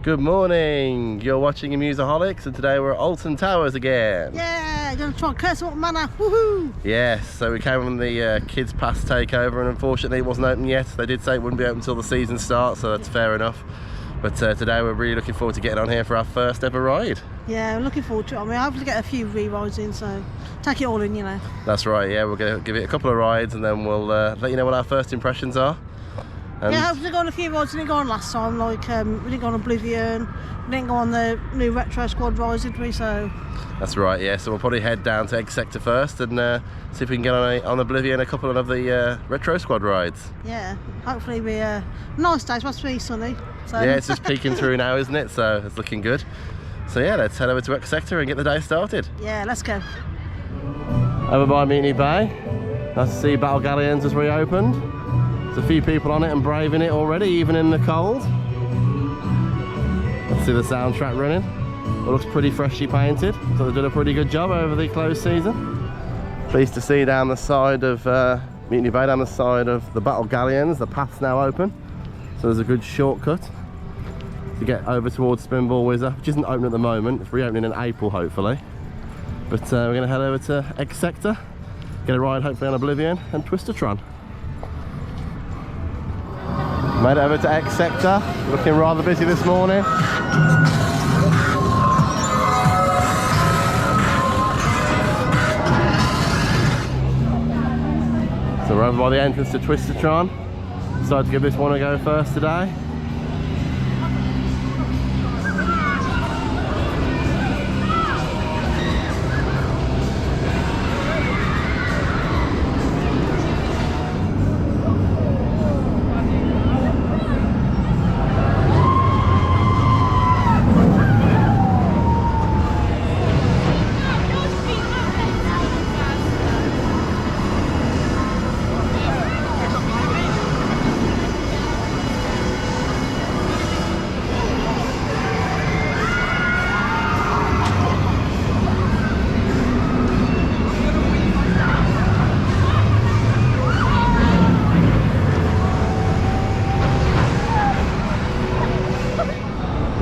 Good morning, you're watching Amuseaholics and today we're at Alton Towers again. Yeah, gonna try and curse up Manor, woohoo! Yes, so we came on the Kids Pass takeover and unfortunately it wasn't open yet. They did say it wouldn't be open until the season starts, so that's fair enough. But today we're really looking forward to getting on here for our first ever ride. Yeah, I'm looking forward to it. I mean, I hope to get a few re-rides in, so take it all in, you know. That's right, yeah, we're going to give it a couple of rides and then we'll let you know what our first impressions are. And yeah, hopefully go on a few rides we didn't go on last time, like we didn't go on Oblivion, we didn't go on the new Retro Squad rides, did we? So that's right, yeah, so we'll probably head down to Egg Sector first and see if we can get on Oblivion a couple of the Retro Squad rides. Yeah, hopefully be a nice day, it's supposed to be sunny. So. Yeah, it's just peeking through now, isn't it? So it's looking good. So yeah, let's head over to Egg Sector and get the day started. Yeah, let's go. Over by Mutiny Bay. Nice to see Battle Galleons has reopened. There's a few people on it and braving it already, even in the cold. Let's see the soundtrack running. It looks pretty freshly painted, so they've done a pretty good job over the closed season. Pleased to see down the side of Mutiny Bay, down the side of the Battle Galleons, the path's now open. So there's a good shortcut to get over towards Spin Whizzer, which isn't open at the moment. It's reopening in April, hopefully. But we're going to head over to Egg Sector, get a ride hopefully on Oblivion and Twistatron. Made it over to Egg Sector, looking rather busy this morning. So we're over by the entrance to Twistatron. Decided to give this one a go first today.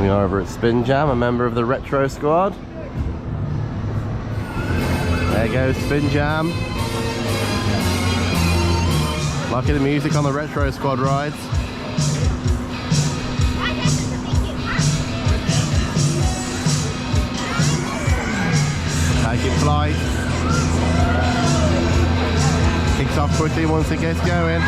We are over at Spin Jam, a member of the Retro Squad. There goes Spin Jam. Liking the music on the Retro Squad rides. Taking flight. Kicks off quickly once it gets going.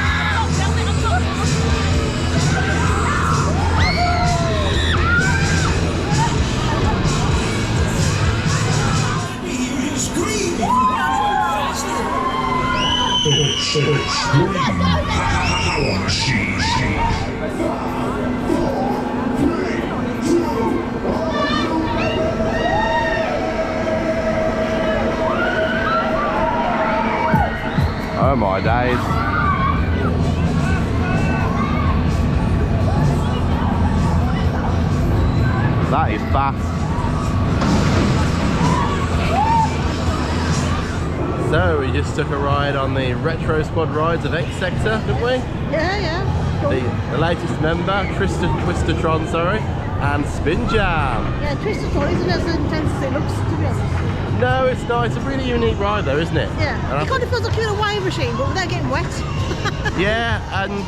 Oh my days. That is fast. So we just took a ride on the Retro Squad rides of Egg Sector, didn't we? Yeah, yeah. Cool. The latest member, Twistatron, sorry, and Spin Jam. Yeah, Twistatron isn't as intense as it looks, to be honest. No, it's not. It's a really unique ride though, isn't it? Yeah. It kind of feels like you're in a wave machine, but without getting wet. Yeah, and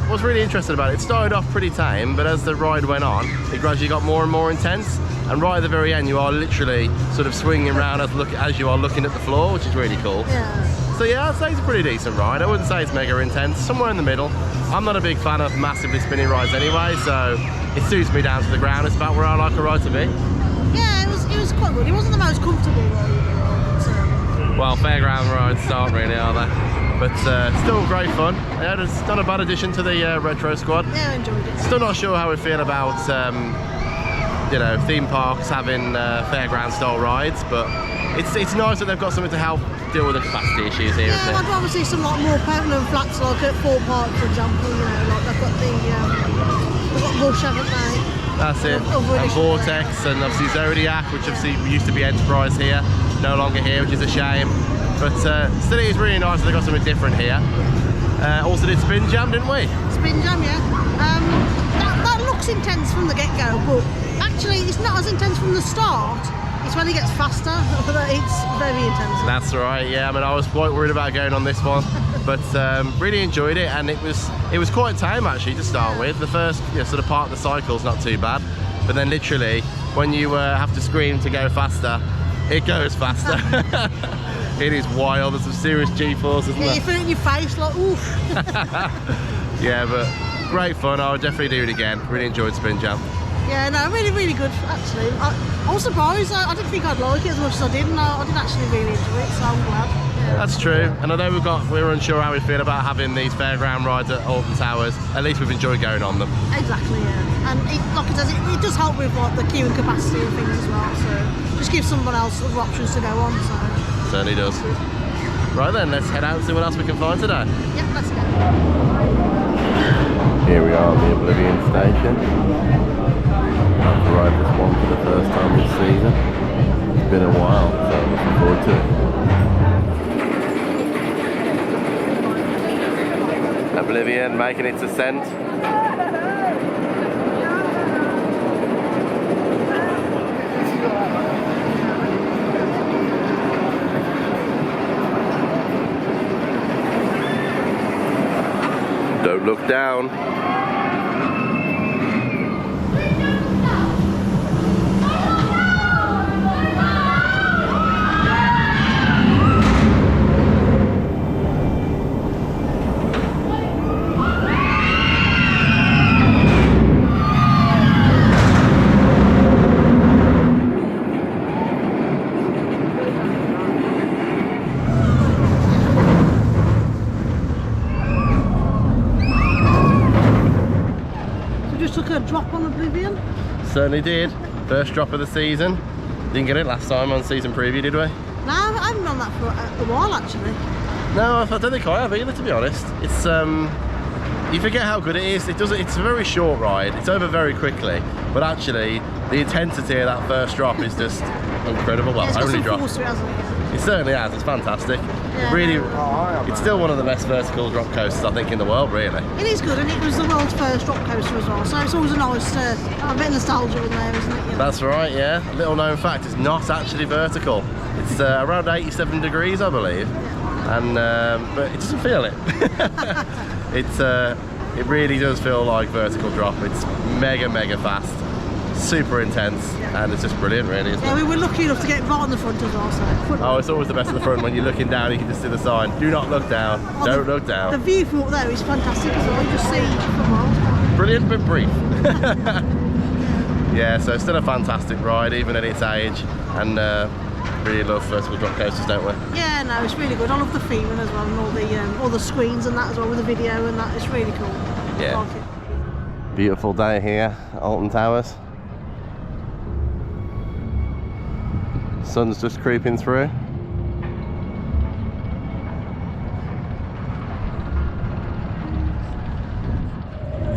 what's really interesting about it started off pretty tame, but as the ride went on, it gradually got more and more intense. And right at the very end, you are literally sort of swinging around as you are looking at the floor, which is really cool. Yeah. So yeah, I'd say it's a pretty decent ride. I wouldn't say it's mega intense, somewhere in the middle. I'm not a big fan of massively spinning rides anyway, so it suits me down to the ground. It's about where I like a ride to be. Yeah, it was quite good. It wasn't the most comfortable ride. Well, fairground rides aren't really, are they? But still great fun. Yeah, it's not a bad addition to the Retro Squad. Yeah, I enjoyed it. Still not sure how we feel about you know, theme parks having fairground style rides, but it's nice that they've got something to help deal with the capacity issues here, isn't it? I'd rather see some like more permanent flats, like at Fort Park, for example. You know, like they've got Rush, haven't they? That's it. And Vortex, and obviously Zodiac, which obviously used to be Enterprise here, no longer here, which is a shame. But still, it is really nice that they got something different here. Also did Spin Jam, didn't we? Spin Jam, yeah. That looks looks intense from the get-go, but actually it's not as intense from the start. It's when it gets faster that it's very intense. That's right, yeah. I mean, I was quite worried about going on this one, but really enjoyed it, and it was quite tame actually to start with. The first sort of part of the cycle's not too bad, but then literally when you have to scream to go faster, it goes faster. It is wild. There's some serious G-force, isn't there? You feel it in your face like, oof. Yeah, but great fun. I would definitely do it again. Really enjoyed Spin Jam. Yeah, no, really, really good actually. I was surprised. I didn't think I'd like it as much as I did, and I did actually really enjoy it, so I'm glad. Yeah. That's true. And although we were unsure how we feel about having these fairground rides at Alton Towers, at least we've enjoyed going on them. Exactly, yeah. And like it says, it does help with like the queuing capacity and things as well. So just give someone else other options to go on. So certainly does. Right then, let's head out and see what else we can find today. Yeah, let's go. Here we are at the Oblivion station. I've arrived this one for the first time this season. It's been a while, so I'm looking forward to it. Oblivion making its ascent. Don't look down. Took a drop on Oblivion. Certainly did. First drop of the season. Didn't get it last time on season preview, did we? No, I haven't done that for a while actually. No, I don't think I have either, to be honest. It's you forget how good it is. It's a very short ride. It's over very quickly, but actually the intensity of that first drop is just incredible. Well, yeah, only drop. Force to it, hasn't it? It certainly has. It's fantastic. Yeah. Really, it's still one of the best vertical drop coasters I think in the world, really. It is good, and it was the world's first drop coaster as well, so it's always a nice a bit of nostalgia in there, isn't it? You know? That's right, yeah. A little known fact, it's not actually vertical. It's around 87 degrees, I believe, and but it doesn't feel it. It really does feel like vertical drop. It's mega fast, super intense, and it's just brilliant, really, isn't it? Yeah, we were lucky enough to get right on the front as well. So. Oh, it's always the best at the front. When you're looking down, you can just see the sign. Do not look down. Oh, Don't look down. The view from up there is fantastic as well. You just see the world. Brilliant but brief. Yeah, so still a fantastic ride, even at its age, and really love vertical drop coasters, don't we? Yeah, no, it's really good. I love the theming as well, and all the screens and that as well with the video and that. It's really cool. Yeah. I like it. Beautiful day here at Alton Towers. Sun's just creeping through.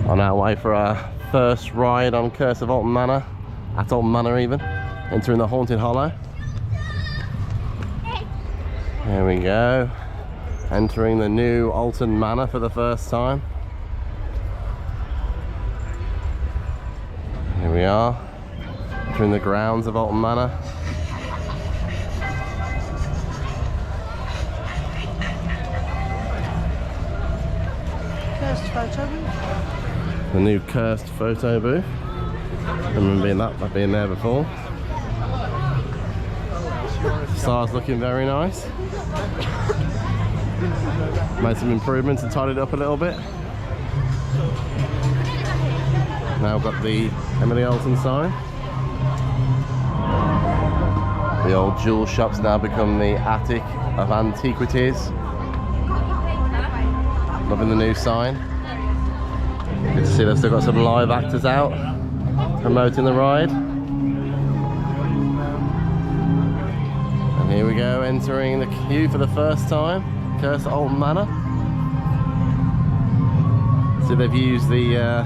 On our way for our first ride on Curse of Alton Manor, at Alton Manor even, entering the Haunted Hollow. There we go, entering the new Alton Manor for the first time. Here we are, entering the grounds of Alton Manor. First photo booth. The new cursed photo booth. I remember being there before. Star's looking very nice. Made some improvements and tidied it up a little bit. Now got the Emily Alton sign. The old jewel shop's now become the attic of antiquities. Loving the new sign. Good to see they've still got some live actors out promoting the ride. And here we go, entering the queue for the first time. Curse of Alton Manor. So they've used the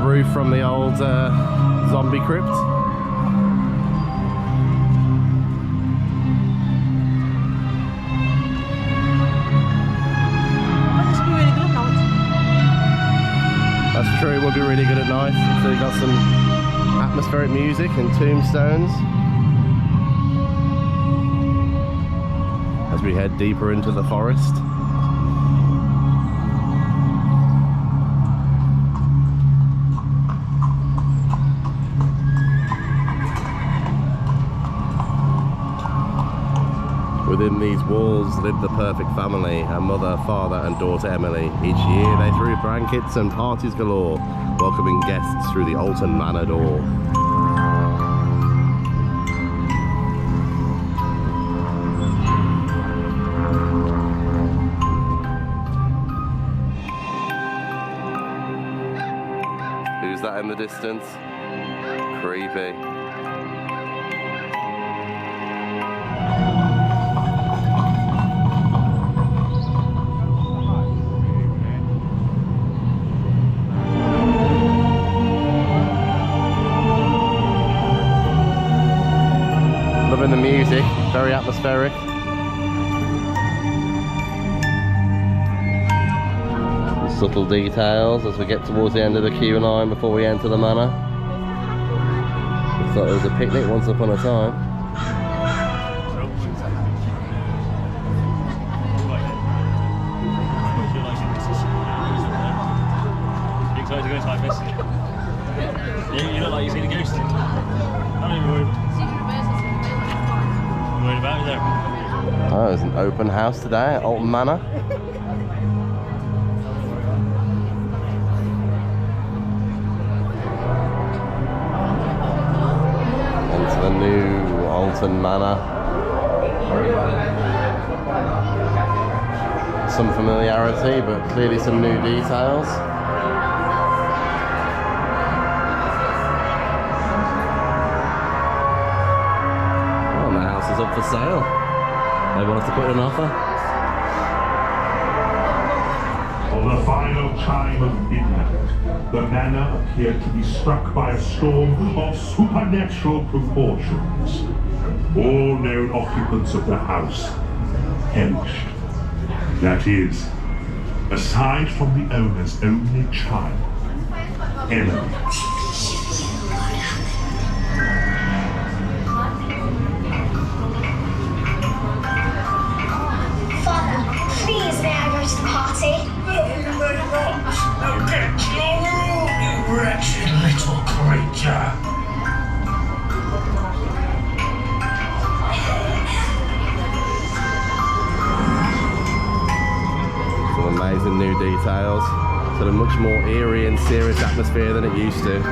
roof from the old zombie crypt. That's true, would be really good at night. So you've got some atmospheric music and tombstones. As we head deeper into the forest. Within these walls lived the perfect family, a mother, father and daughter Emily. Each year they threw blankets and parties galore, welcoming guests through the Alton Manor door. Who's that in the distance? Creepy. Loving the music, very atmospheric. Subtle details as we get towards the end of the queue line before we enter the manor. Looks like there was a picnic once upon a time. You excited to go inside this? You look like you've seen a ghost. I'm not even worried. Worried about it there. Oh, there's an open house today at Alton Manor. Into the new Alton Manor. Some familiarity, but clearly some new details. Is up for sale. They want us to put in an offer. On the final chime of midnight, the manor appeared to be struck by a storm of supernatural proportions. All known occupants of the house perished. That is, aside from the owner's only child, Emily. Please, may I go to the party? No, you may not. Now get your room, you wretched little creature. Some amazing new details. Sort of much more eerie and serious atmosphere than it used to.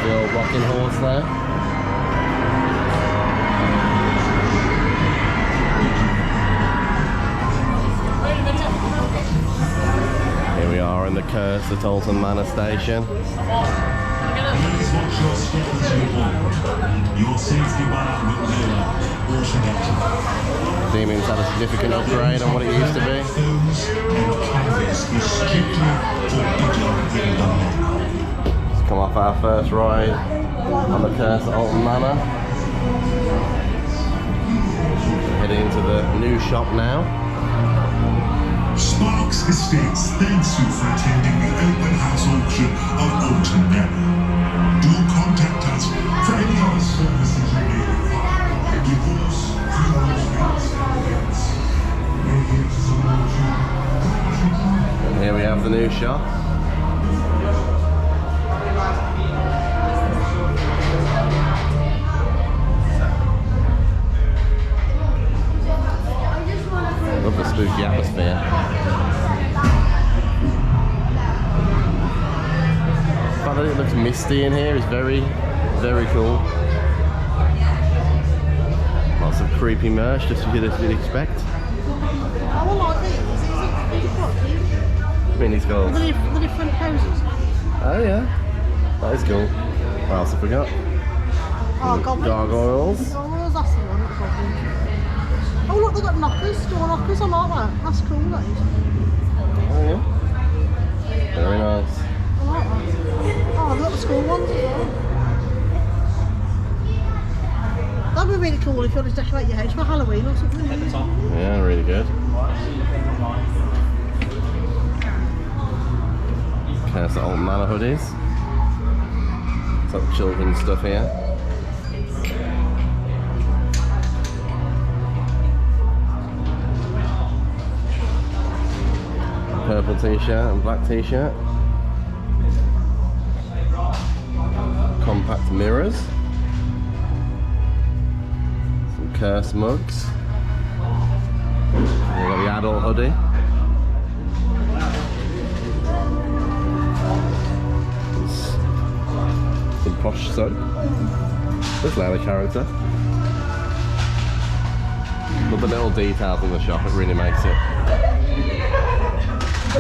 The old rocking horse there. Here we are in the curse at Alton Manor Station. Please watch your step as you walk. Your safety wire will go out automatically. Seeming's had a significant upgrade on what it used to be. Phones and cameras is strictly forbidden in the manor. Come off our first ride on the curse at Alton Manor. Heading into the new shop now. Sparks Estates thanks you for attending the open house auction of Alton Manor. Do contact us for any other services you may require. Divorce, funerals, And here we have the new shop. Love the spooky atmosphere. The fact that it looks misty in here is very, very cool. Lots of creepy merch, just as you'd expect. I will like these. These are quite cute. I mean, he's got... The different poses. Oh yeah, that is cool. What else have we got? Oh, goblins. Gargoyles. Gargoyles, that's the one, not goblins. Oh look, they've got knockers, door knockers, I like that. That's cool, that is. Oh yeah. Very nice. I like that. Oh, they've got the school ones as well. cool if you want to decorate your house for Halloween or something. Yeah, really good. Okay, so Alton Manor hoodies. Some children's stuff here. Purple t-shirt and black t-shirt. Compact mirrors. Some curse mugs. We've got the adult hoodie. Some posh soap. This Layla character. But the little details in the shop, it really makes it. Oh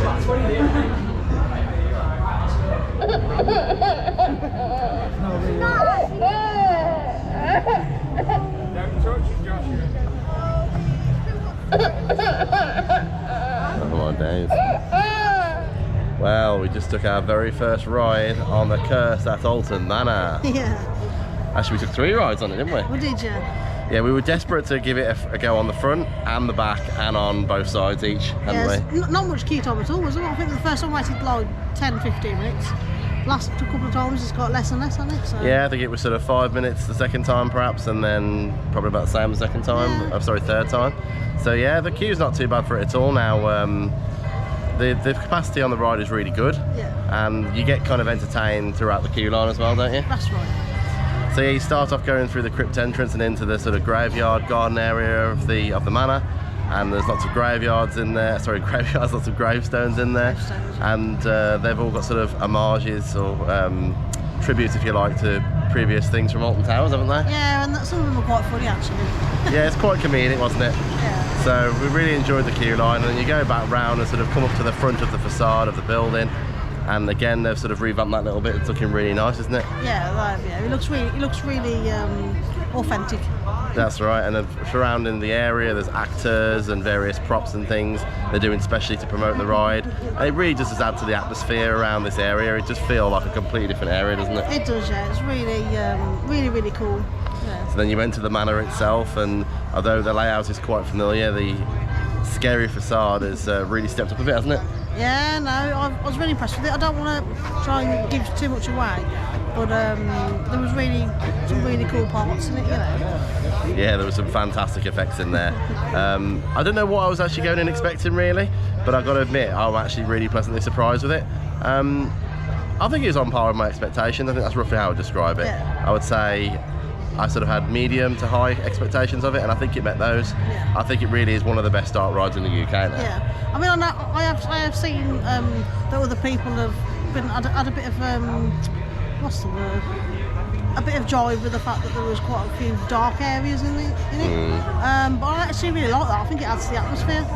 my days. Well, we just took our very first ride on the curse at Alton Manor. Yeah. Actually, we took 3 rides on it, didn't we? Well, did you? Yeah, we were desperate to give it a go on the front and the back and on both sides each, hadn't we? Not much queue time at all, was there? I think the first time I waited like 10-15 minutes. Last couple of times it's got less and less on it. So. Yeah, I think it was sort of 5 minutes the second time perhaps, and then probably about the same the second time. Yeah. Oh, sorry, third time. So yeah, the queue's not too bad for it at all now. The capacity on the ride is really good. Yeah. And you get kind of entertained throughout the queue line as well, don't you? That's right. So yeah, you start off going through the crypt entrance and into the sort of graveyard garden area of the manor, and there's lots of graveyards in there. Sorry, graveyards, lots of gravestones in there, and they've all got sort of homages or tributes, if you like, to previous things from Alton Towers, haven't they? Yeah, and some of them are quite funny actually. Yeah, it's quite comedic, wasn't it? Yeah. So we really enjoyed the queue line, and then you go back round and sort of come up to the front of the facade of the building. And again, they've sort of revamped that little bit. It's looking really nice, isn't it? Yeah, yeah. It looks really authentic. That's right. And then surrounding the area, there's actors and various props and things they're doing specially to promote the ride. And it really just adds to the atmosphere around this area. It just feels like a completely different area, doesn't it? It does, yeah. It's really cool. Yeah. So then you enter the manor itself, and although the layout is quite familiar, the scary facade has really stepped up a bit, hasn't it? Yeah, no, I was really impressed with it. I don't want to try and give too much away, but there was some really cool parts in it, you know. Yeah, there were some fantastic effects in there. I don't know what I was actually going in expecting really, but I've got to admit I'm actually really pleasantly surprised with it. I think it was on par with my expectations. I think that's roughly how I would describe it. Yeah. I would say I sort of had medium to high expectations of it, and I think it met those. Yeah. I think it really is one of the best dark rides in the UK now. Yeah, I mean, I have seen that other people have had a bit of what's the word? A bit of joy with the fact that there was quite a few dark areas in it. But I actually really like that. I think it adds to the atmosphere.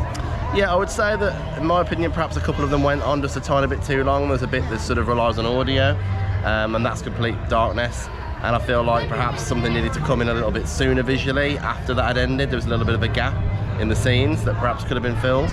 Yeah, I would say that, in my opinion, perhaps a couple of them went on just a tiny bit too long. There's a bit that sort of relies on audio, and that's complete darkness. And I feel like perhaps something needed to come in a little bit sooner visually after that had ended. There was a little bit of a gap in the scenes that perhaps could have been filled.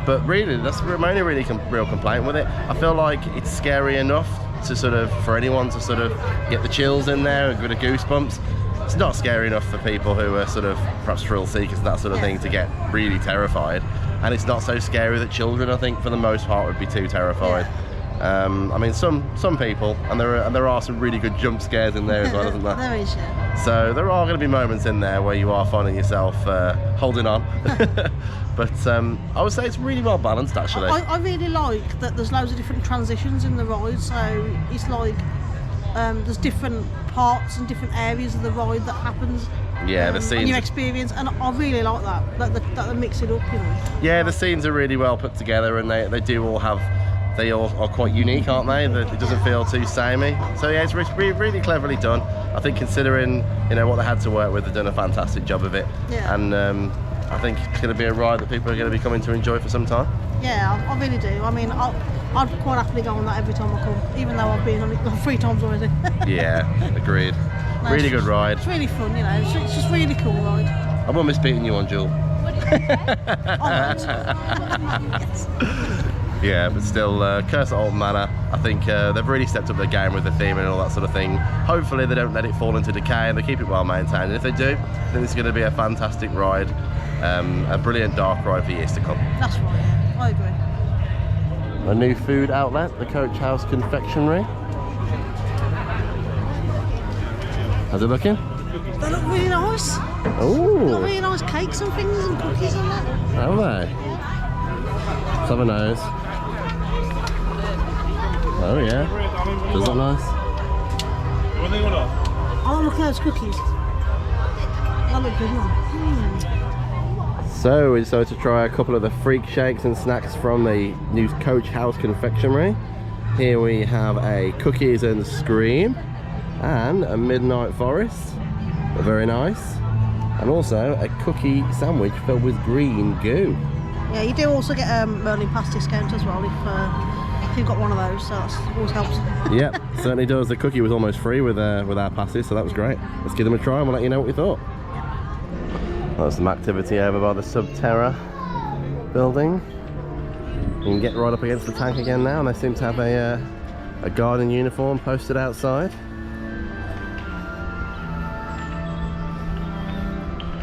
But really, that's my only real complaint with it. I feel like it's scary enough to sort of, for anyone to sort of get the chills in there and get the goosebumps. It's not scary enough for people who are sort of perhaps thrill seekers and that sort of thing to get really terrified. And it's not so scary that children, I think, for the most part, would be too terrified. Yeah. I mean, some people, and there are some really good jump scares in there as well, isn't there? There is, yeah. So there are going to be moments in there where you are finding yourself holding on. But I would say it's really well balanced, actually. I really like that there's loads of different transitions in the ride, so it's like there's different parts and different areas of the ride that happens. Yeah, the scenes. And your experience, and I really like that they mix it up, you know. Yeah, the scenes are really well put together, and they all are quite unique, aren't they? It doesn't feel too samey. So yeah, it's really cleverly done. I think considering what they had to work with, they've done a fantastic job of it. Yeah. And I think it's going to be a ride that people are going to be coming to enjoy for some time. Yeah, I really do. I mean, I'd quite happily go on that every time I come, even though I've been on it 3 times already. Yeah, agreed. No, really good ride. It's really fun, It's just really cool ride. I won't miss beating you on, Jewel. Yes. Yeah, but still, Curse at Alton Manor, I think they've really stepped up their game with the theme and all that sort of thing. Hopefully they don't let it fall into decay and they keep it well maintained. And if they do, I think this is going to be a fantastic ride, a brilliant dark ride for years to come. That's right, I agree. A new food outlet, the Coach House Confectionery. How's it looking? They look really nice. Oh, Got really nice cakes and things and cookies and that. have they? Let's have a nose. Oh yeah, does look nice. Oh, look at those cookies. That look good, man. So we decided to try a couple of the freak shakes and snacks from the new Coach House Confectionery. Here we have a cookies and scream and a midnight forest. Very nice. And also a cookie sandwich filled with green goo. Yeah, you do also get a Merlin Pass discount as well if you've got one of those, so that always helps. Yep, certainly does. The cookie was almost free with our passes, so that was great. Let's give them a try and we'll let you know what we thought. There's some activity over by the Subterra building. You can get right up against the tank again now, and they seem to have a garden uniform posted outside.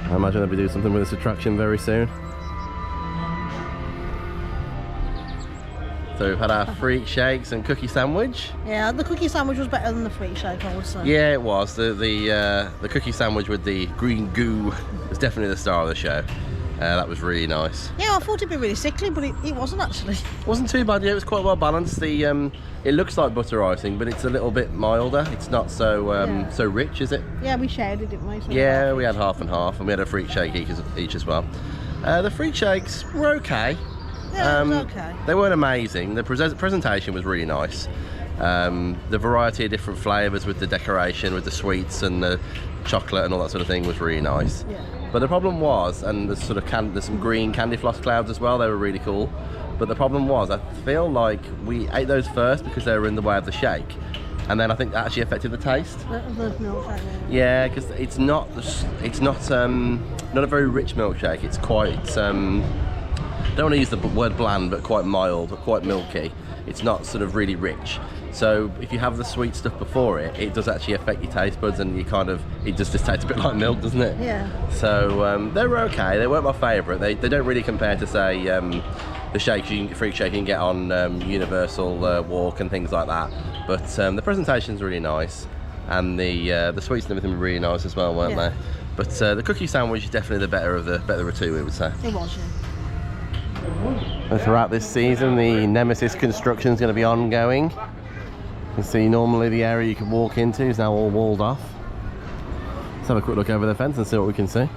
I imagine they'll be doing something with this attraction very soon. So we've had our freak shakes and cookie sandwich. Yeah, the cookie sandwich was better than the freak shake, I would say. Yeah, it was. The cookie sandwich with the green goo was definitely the star of the show. That was really nice. Yeah, I thought it'd be really sickly, but it wasn't actually. It wasn't too bad. Yeah, it was quite well balanced. It looks like butter icing, but it's a little bit milder. It's not so so rich, is it? Yeah, we shared it, didn't we? So Yeah, we had half and half, and we had a freak shake each as well. The freak shakes were okay. Yeah, it was okay. They weren't amazing. The presentation was really nice. The variety of different flavours with the decoration, with the sweets and the chocolate and all that sort of thing was really nice. Yeah. But the problem was, and there's there's some green candy floss clouds as well. They were really cool. But the problem was, I feel like we ate those first because they were in the way of the shake, and then I think that actually affected the taste. The milkshake. Yeah, because it's not a very rich milkshake. It's quite I don't want to use the word bland, but quite mild, quite milky. It's not sort of really rich. So if you have the sweet stuff before it, it does actually affect your taste buds, and it just tastes a bit like milk, doesn't it? Yeah. So they were okay. They weren't my favourite. They don't really compare to, say, the freak shake you can get on Universal Walk and things like that. But the presentation's really nice, and the sweets and everything were really nice as well, weren't they? But the cookie sandwich is definitely the better of the two, we would say. It was, yeah. And throughout this season, the Nemesis construction is going to be ongoing. You can see normally the area you can walk into is now all walled off. Let's have a quick look over the fence and see what we can see.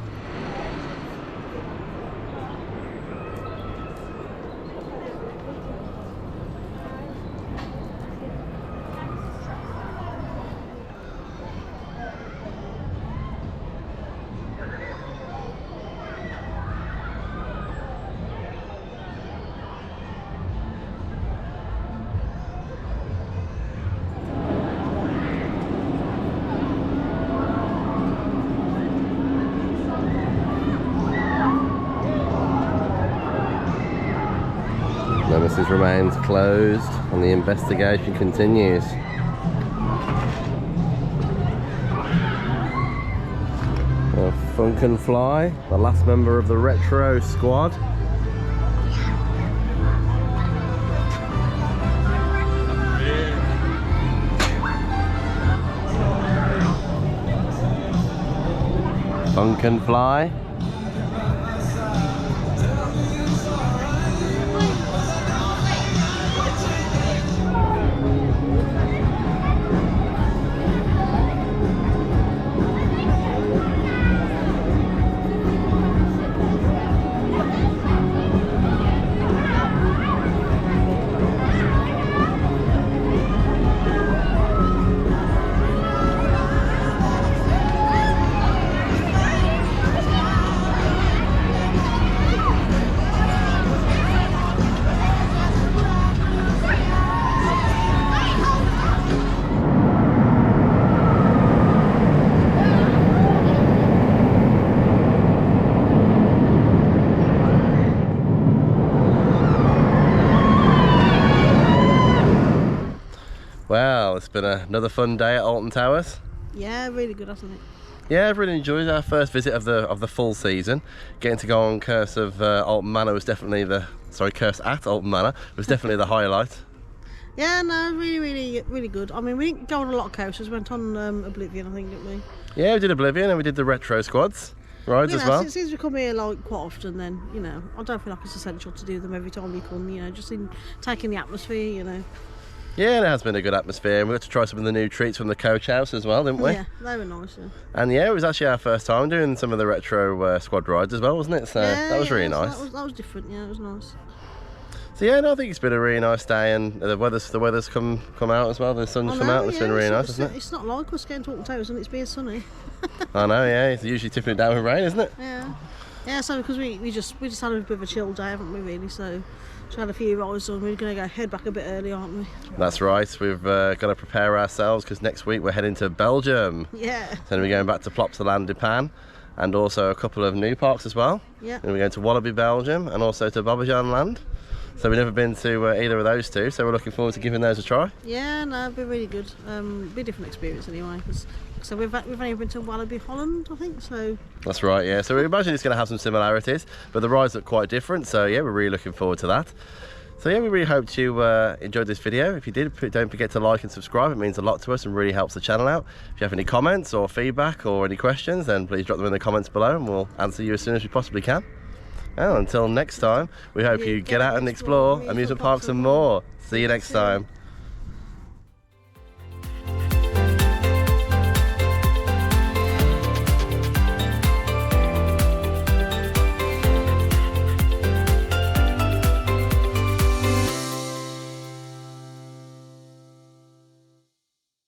Nemesis remains closed and the investigation continues. Funk and Fly, the last member of the retro squad. Funk and Fly. Well, it's been another fun day at Alton Towers. Yeah, really good, hasn't it? Yeah, I've really enjoyed our first visit of the full season. Getting to go on Curse of Alton Manor was definitely Curse at Alton Manor was definitely the highlight. Yeah, no, really good. I mean, we didn't go on a lot of coasters. We went on Oblivion, I think, didn't we? Yeah, we did Oblivion and we did the retro squads rides as well. Since we come here like quite often, then I don't feel like it's essential to do them every time you come. Just in taking the atmosphere, Yeah, it has been a good atmosphere, and we got to try some of the new treats from the coach house as well, didn't we? Yeah, they were nice. Yeah. And yeah, it was actually our first time doing some of the retro squad rides as well, wasn't it? So that was really nice. That was different. Yeah, it was nice. So yeah, no, I think it's been a really nice day, and the weather's come out as well. The sun's come out, and it's been really nice, isn't it? It's not like us getting to Alton Towers and it's being sunny. I know, yeah. It's usually tipping it down with rain, isn't it? Yeah. Yeah. So because we just had a bit of a chill day, haven't we? Really. So we had a few rides on. We're going to head back a bit early, aren't we? That's right. We've got to prepare ourselves because next week we're heading to Belgium. Yeah. So we're going back to Plopsaland Japan, and also a couple of new parks as well. Yeah. And we're going to Wallaby Belgium and also to Oblivion Land. So we've never been to either of those two, so we're looking forward to giving those a try. Yeah, no, it'll be really good. Be a different experience anyway. So we've only been to Wallaby Holland, I think. So that's right, yeah. So we imagine it's going to have some similarities, but the rides look quite different. So yeah, we're really looking forward to that. So yeah, we really hope you enjoyed this video. If you did, don't forget to like and subscribe. It means a lot to us and really helps the channel out. If you have any comments or feedback or any questions, then please drop them in the comments below and we'll answer you as soon as we possibly can. And until next time, we hope you get out and explore amusement parks and more. See you next time.